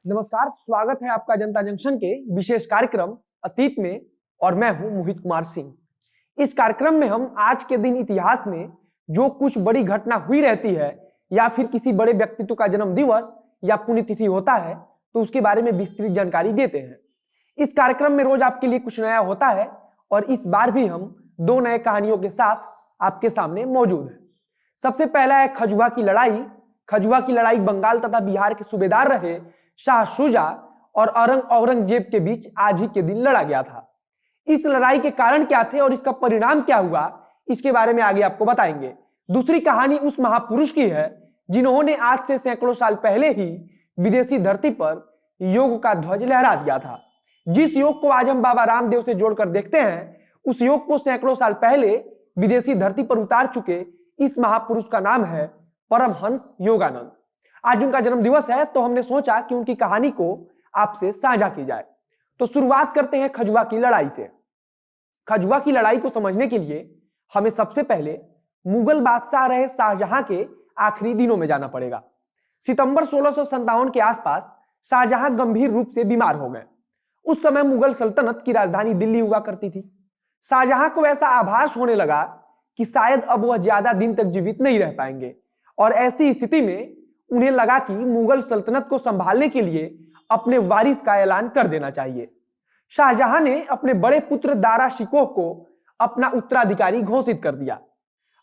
नमस्कार, स्वागत है आपका जनता जंक्शन के विशेष कार्यक्रम अतीत में। और मैं हूं मोहित कुमार सिंह। इस कार्यक्रम में हम आज के दिन इतिहास में जो कुछ बड़ी घटना हुई रहती है या फिर किसी बड़े व्यक्तित्व का जन्म दिवस या पुण्यतिथि होता है तो उसके बारे में विस्तृत जानकारी देते हैं। इस कार्यक्रम में रोज आपके लिए कुछ नया होता है और इस बार भी हम दो नए कहानियों के साथ आपके सामने मौजूद हैं। सबसे पहला है खजुआ की लड़ाई। खजुआ की लड़ाई बंगाल तथा बिहार के सूबेदार रहे शाह शुजा और औरंगजेब के बीच आज ही के दिन लड़ा गया था। इस लड़ाई के कारण क्या थे और इसका परिणाम क्या हुआ, इसके बारे में आगे आपको बताएंगे। दूसरी कहानी उस महापुरुष की है जिन्होंने आज से सैकड़ों साल पहले ही विदेशी धरती पर योग का ध्वज लहरा दिया था। जिस योग को आज हम बाबा रामदेव से जोड़कर देखते हैं, उस योग को सैकड़ों साल पहले विदेशी धरती पर उतार चुके इस महापुरुष का नाम है परमहंस योगानंद। आज उनका जन्म दिवस है तो हमने सोचा कि उनकी कहानी को आपसे साझा की जाए। तो शुरुआत करते हैं खजुआ की लड़ाई से। खजुआ की लड़ाई को समझने के लिए हमें सबसे पहले मुगल बादशाह रहे शाहजहां के आखिरी दिनों में जाना पड़ेगा। सितंबर 1657 के आसपास शाहजहां गंभीर रूप से बीमार हो गए। उस समय मुगल सल्तनत की राजधानी दिल्ली हुआ करती थी। शाहजहां को ऐसा आभास होने लगा कि शायद अब वह ज्यादा दिन तक जीवित नहीं रह पाएंगे और ऐसी स्थिति में उन्हें लगा कि मुगल सल्तनत को संभालने के लिए अपने वारिस का ऐलान कर देना चाहिए। शाहजहां ने अपने बड़े पुत्र दारा शिकोह को अपना उत्तराधिकारी घोषित कर दिया।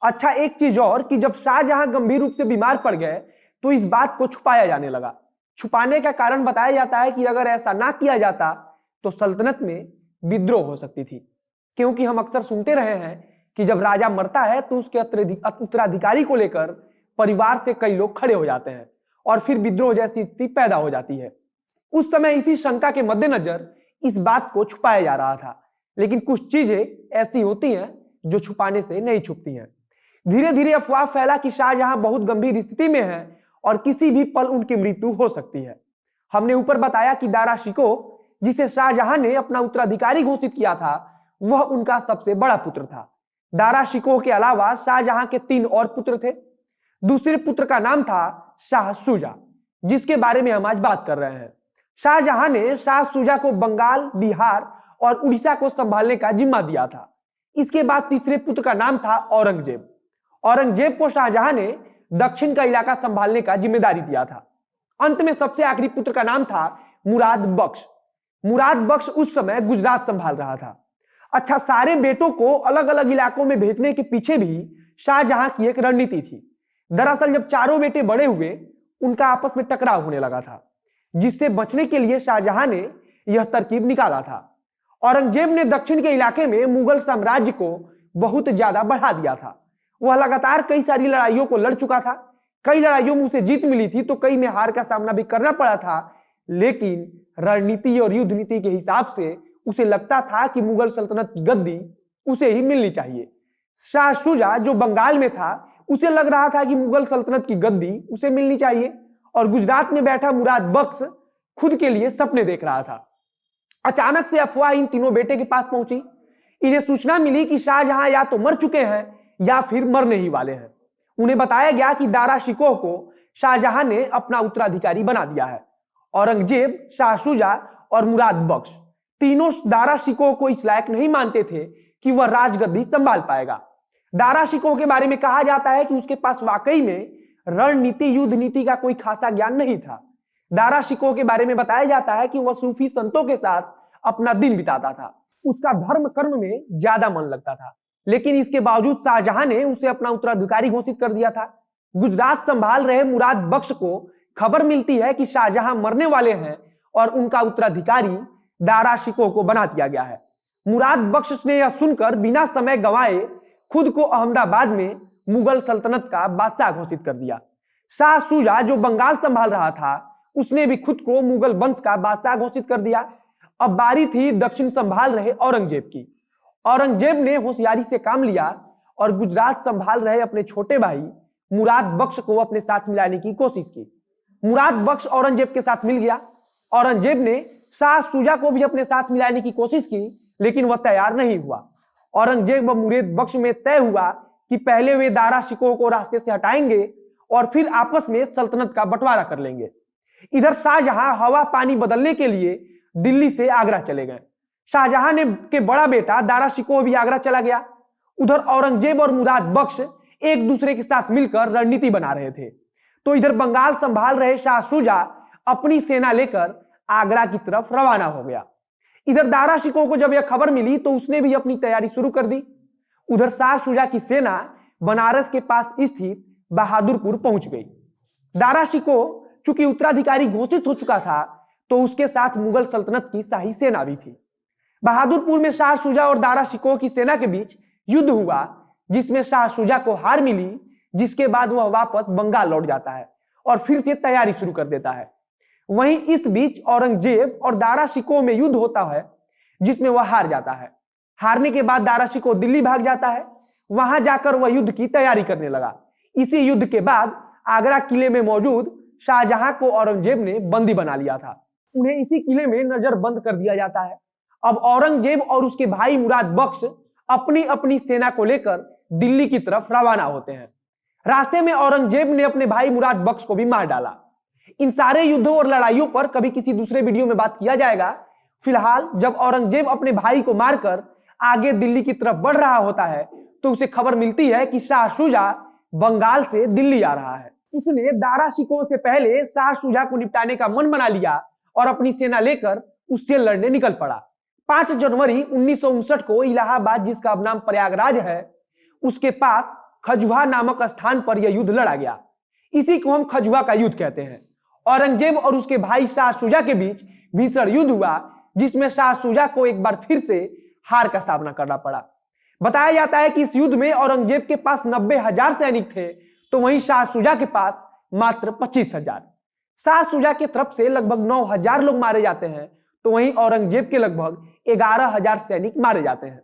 अच्छा, एक चीज और कि जब शाहजहां गंभीर रूप से बीमार पड़ गए तो इस बात को छुपाया जाने लगा। छुपाने का कारण बताया जाता है कि अगर ऐसा ना किया जाता तो सल्तनत में विद्रोह हो सकती थी, क्योंकि हम अक्सर सुनते रहे हैं कि जब राजा मरता है तो उसके उत्तराधिकारी को लेकर परिवार से कई लोग खड़े हो जाते हैं और फिर विद्रोह जैसी स्थिति पैदा हो जाती है। उस समय इसी शंका के मद्देनजर इस बात को छुपाया जा रहा था, लेकिन कुछ चीजें ऐसी होती हैं जो छुपाने से नहीं छुपती हैं। धीरे धीरे अफवाह फैला कि शाहजहां बहुत गंभीर स्थिति में है और किसी भी पल उनकी मृत्यु हो सकती है। हमने ऊपर बताया कि दारा शिकोह, जिसे शाहजहां ने अपना उत्तराधिकारी घोषित किया था, वह उनका सबसे बड़ा पुत्र था। दारा शिकोह के अलावा शाहजहां के 3 और पुत्र थे। दूसरे पुत्र का नाम था शाह शुजा, जिसके बारे में हम आज बात कर रहे हैं। शाहजहां ने शाह शुजा को बंगाल, बिहार और उड़ीसा को संभालने का जिम्मा दिया था। इसके बाद तीसरे पुत्र का नाम था औरंगजेब। औरंगजेब को शाहजहां ने दक्षिण का इलाका संभालने का जिम्मेदारी दिया था। अंत में सबसे आखिरी पुत्र का नाम था मुराद बख्श। मुराद बख्श उस समय गुजरात संभाल रहा था। अच्छा, सारे बेटों को अलग अलग इलाकों में भेजने के पीछे भी शाहजहां की एक रणनीति थी। दरअसल जब चारों बेटे बड़े हुए, उनका आपस में टकराव होने लगा था, जिससे बचने के लिए शाहजहां ने यह तरकीब निकाला था। औरंगजेब ने दक्षिण के इलाके में मुगल साम्राज्य को बहुत ज्यादा बढ़ा दिया था। वह लगातार कई सारी लड़ाइयों को लड़ चुका था। कई लड़ाइयों में उसे जीत मिली थी तो कई में हार का सामना भी करना पड़ा था, लेकिन रणनीति और युद्ध नीति के हिसाब से उसे लगता था कि मुगल सल्तनत की गद्दी उसे ही मिलनी चाहिए। शाह शुजा जो बंगाल में था, उसे लग रहा था कि मुगल सल्तनत की गद्दी उसे मिलनी चाहिए और गुजरात में बैठा मुराद बख्श खुद के लिए सपने देख रहा था। अचानक से अफवाह इन तीनों बेटे के पास पहुंची। इन्हें सूचना मिली कि शाहजहां या तो मर चुके हैं या फिर मरने ही वाले हैं। उन्हें बताया गया कि दारा शिकोह को शाहजहां ने अपना उत्तराधिकारी बना दिया है। औरंगजेब, शाह शुजा और मुराद बख्श तीनों दारा शिकोह को इस लायक नहीं मानते थे कि वह राजगद्दी संभाल पाएगा। दारा शिकोह के बारे में कहा जाता है कि उसके पास वाकई में रणनीति, युद्ध नीति का कोई खासा ज्ञान नहीं था। दारा शिकोह के बारे में बताया जाता है कि वह सूफी संतों के साथ अपना दिन बिताता था। उसका धर्म कर्म में ज्यादा मन लगता था, लेकिन इसके बावजूद शाहजहां ने उसे अपना उत्तराधिकारी घोषित कर दिया था। गुजरात संभाल रहे मुराद बख्श को खबर मिलती है कि शाहजहां मरने वाले हैं और उनका उत्तराधिकारी दारा शिकोह को बना दिया गया है। मुराद बख्श ने यह सुनकर बिना समय गंवाए खुद को अहमदाबाद में मुगल सल्तनत का बादशाह घोषित कर दिया। शाह शुजा जो बंगाल संभाल रहा था, उसने भी खुद को मुगल वंश का बादशाह घोषित कर दिया। अब बारी थी दक्षिण संभाल रहे औरंगजेब की। औरंगजेब ने होशियारी से काम लिया और गुजरात संभाल रहे अपने छोटे भाई मुराद बख्श को अपने साथ मिलाने की कोशिश की। मुराद बख्श औरंगजेब के साथ मिल गया। औरंगजेब ने शाह शुजा को भी अपने साथ मिलाने की कोशिश की, लेकिन वह तैयार नहीं हुआ। औरंगजेब व मुराद बख्श में तय हुआ कि पहले वे दारा शिकोह को रास्ते से हटाएंगे और फिर आपस में सल्तनत का बंटवारा कर लेंगे। इधर शाहजहां हवा पानी बदलने के लिए दिल्ली से आगरा चले गए। शाहजहां ने के बड़ा बेटा दारा शिकोह भी आगरा चला गया। उधर औरंगजेब और मुराद बख्श एक दूसरे के साथ मिलकर रणनीति बना रहे थे। तो इधर बंगाल संभाल रहे शाह शुजा अपनी सेना लेकर आगरा की तरफ रवाना हो गया। इधर दारा शिकोह को जब यह खबर मिली तो उसने भी अपनी तैयारी शुरू कर दी। उधर शाह शुजा की सेना बनारस के पास स्थित बहादुरपुर पहुंच गई। दारा शिकोह चूंकि उत्तराधिकारी घोषित हो चुका था तो उसके साथ मुगल सल्तनत की शाही सेना भी थी। बहादुरपुर में शाह शुजा और दारा शिकोह की सेना के बीच युद्ध हुआ, जिसमें शाह शुजा को हार मिली, जिसके बाद वह वापस बंगाल लौट जाता है और फिर से तैयारी शुरू कर देता है। वहीं इस बीच औरंगजेब और दारा शिकोह में युद्ध होता है, जिसमें वह हार जाता है। हारने के बाद दारा शिकोह दिल्ली भाग जाता है। वहां जाकर वह युद्ध की तैयारी करने लगा। इसी युद्ध के बाद आगरा किले में मौजूद शाहजहां को औरंगजेब ने बंदी बना लिया था। उन्हें इसी किले में नजरबंद कर दिया जाता है। अब औरंगजेब और उसके भाई मुराद बख्श अपनी अपनी सेना को लेकर दिल्ली की तरफ रवाना होते हैं। रास्ते में औरंगजेब ने अपने भाई मुराद बख्श को भी मार डाला। इन सारे युद्धों और लड़ाइयों पर कभी किसी दूसरे वीडियो में बात किया जाएगा। फिलहाल जब औरंगजेब अपने भाई को मारकर आगे दिल्ली की तरफ बढ़ रहा होता है तो उसे खबर मिलती है कि शाह शुजा बंगाल से दिल्ली आ रहा है। उसने दारा शिकोह से पहले शाह शुजा को निपटाने का मन बना लिया और अपनी सेना लेकर उससे लड़ने निकल पड़ा। 5 जनवरी 1959 को इलाहाबाद, जिसका अब नाम प्रयागराज है, उसके पास खजुहा नामक स्थान पर यह युद्ध लड़ा गया। इसी को हम खजुहा का युद्ध कहते हैं। औरंगजेब और उसके भाई शाह शुजा के बीच भीषण युद्ध हुआ, जिसमें शाह शुजा को एक बार फिर से हार का सामना करना पड़ा। बताया जाता है कि इस युद्ध में औरंगजेब के पास 90,000 सैनिक थे, तो वहीं शाह शुजा के पास मात्र 25,000। शाह शुजा की तरफ से लगभग 9,000 लोग मारे जाते हैं, तो वहीं औरंगजेब के लगभग 11,000 सैनिक मारे जाते हैं।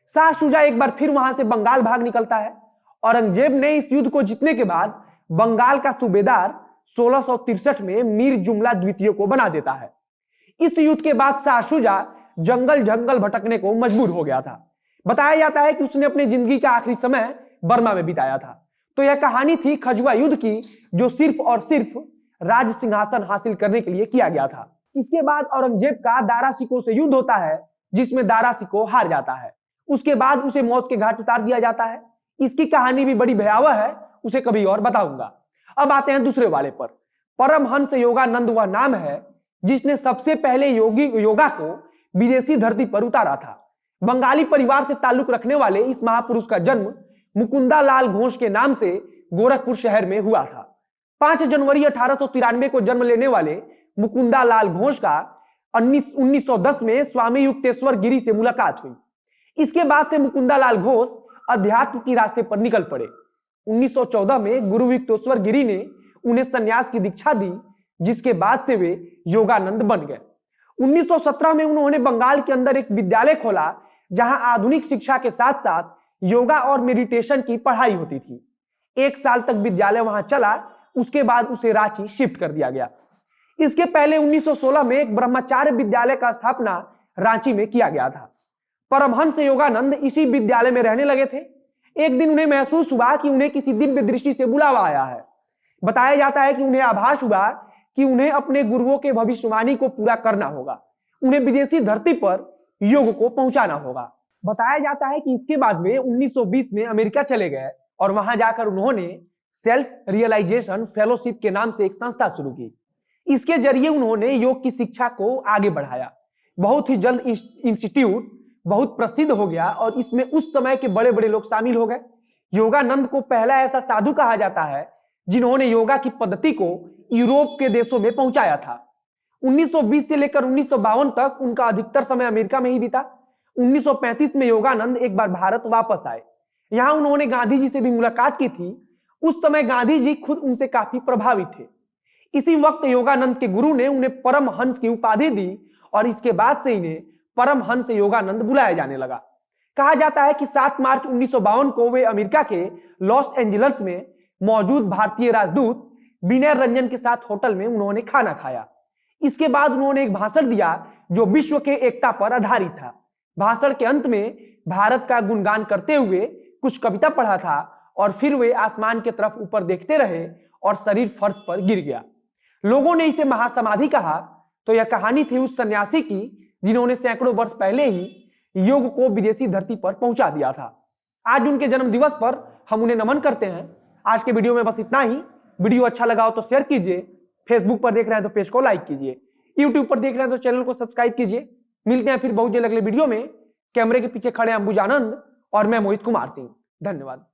शाह शुजा एक बार फिर वहां से बंगाल भाग निकलता है। औरंगजेब ने इस युद्ध को जीतने के बाद बंगाल का सूबेदार 1663 में मीर जुमला द्वितीय को बना देता है। इस युद्ध के बाद शाह शुजा जंगल जंगल भटकने को मजबूर हो गया था। बताया जाता है कि उसने अपनी जिंदगी का आखिरी समय बर्मा में बिताया था। तो यह कहानी थी खजुआ युद्ध की, जो सिर्फ और सिर्फ राज सिंहासन हासिल करने के लिए किया गया था। इसके बाद औरंगजेब का दारा शिकोह से युद्ध होता है, जिसमें दारा शिकोह हार जाता है। उसके बाद उसे मौत के घाट उतार दिया जाता है। इसकी कहानी भी बड़ी भयावह है, उसे कभी और बताऊंगा। अब आते हैं दूसरे वाले पर। परमहंस योगानंद वह नाम है जिसने सबसे पहले योगा को विदेशी धरती पर उतारा था। बंगाली परिवार से ताल्लुक रखने वाले इस महापुरुष का जन्म मुकुंदा लाल घोष के नाम से गोरखपुर शहर में हुआ था। 5 जनवरी 1893 को जन्म लेने वाले मुकुंदा लाल घोष का 1910 में स्वामी युक्तेश्वर गिरी से मुलाकात हुई। इसके बाद से मुकुंदा लाल घोष अध्यात्म की रास्ते पर निकल पड़े। 1914 में गुरु युक्तेश्वर गिरी ने उन्हें संन्यास की दीक्षा दी, जिसके बाद से वे योगानंद बन गए। 1917 में उन्होंने बंगाल के अंदर एक विद्यालय खोला, जहां आधुनिक शिक्षा के साथ साथ योगा और मेडिटेशन की पढ़ाई होती थी। 1 साल तक विद्यालय वहां चला, उसके बाद उसे रांची शिफ्ट कर दिया गया। इसके पहले 1916 में एक ब्रह्मचार्य विद्यालय का स्थापना रांची में किया गया था। परमहंस योगानंद इसी विद्यालय में रहने लगे थे। एक दिन उन्हें महसूस हुआ कि उन्हें किसी दिव्य दृष्टि से बुलावा आया है। बताया जाता है कि उन्हें आभास हुआ कि उन्हें अपने गुरुओं के भविष्यवाणी को पूरा करना होगा, उन्हें विदेशी धरती पर योग को पहुंचाना होगा। बताया जाता है कि इसके बाद वे 1920 में अमेरिका चले गए और वहां जाकर उन्होंने सेल्फ रियलाइजेशन फेलोशिप के नाम से एक संस्था शुरू की। इसके जरिए उन्होंने योग की शिक्षा को आगे बढ़ाया। बहुत ही जल्द इंस्टीट्यूट बहुत प्रसिद्ध हो गया और इसमें उस समय के बड़े बड़े लोग शामिल हो गए। योगानंद को पहला ऐसा साधु कहा जाता है जिन्होंने योगा की पद्धति को यूरोप के देशों में पहुंचाया था। 1920 से लेकर 1952 तक उनका अधिकतर समय अमेरिका में ही बीता। 1935 में योगानंद एक बार भारत वापस आए। यहां उन्होंने गांधी जी से भी मुलाकात की थी। उस समय गांधी जी खुद उनसे काफी प्रभावित थे। इसी वक्त योगानंद के गुरु ने उन्हें परमहंस की उपाधि दी और इसके बाद से इन्हें परमहंस योगानंद बुलाया जाने लगा। कहा जाता है कि 7 मार्च 1952 को वे अमेरिका के लॉस एंजल्स में मौजूद भारतीय राजदूत विनय रंजन के साथ होटल में उन्होंने खाना खाया। इसके बाद उन्होंने एक भाषण दिया जो विश्व के एकता पर आधारित था। भाषण के अंत में भारत का गुणगान करते हुए कुछ कविता पढ़ा था और फिर वे आसमान की तरफ ऊपर देखते रहे और शरीर फर्श पर गिर गया। लोगों ने इसे महासमाधि कहा तो यह कहानी थी उस सन्यासी की जिन्होंने सैकड़ों वर्ष पहले ही योग को विदेशी धरती पर पहुंचा दिया था। आज उनके जन्म दिवस पर हम उन्हें नमन करते हैं। आज के वीडियो में बस इतना ही। वीडियो अच्छा लगा हो तो शेयर कीजिए, फेसबुक पर देख रहे हैं तो पेज को लाइक कीजिए, यूट्यूब पर देख रहे हैं तो चैनल को सब्सक्राइब कीजिए। मिलते हैं फिर बहुत जल्द अगले वीडियो में। कैमरे के पीछे खड़े हैं अंबुजानंद और मैं मोहित कुमार सिंह। धन्यवाद।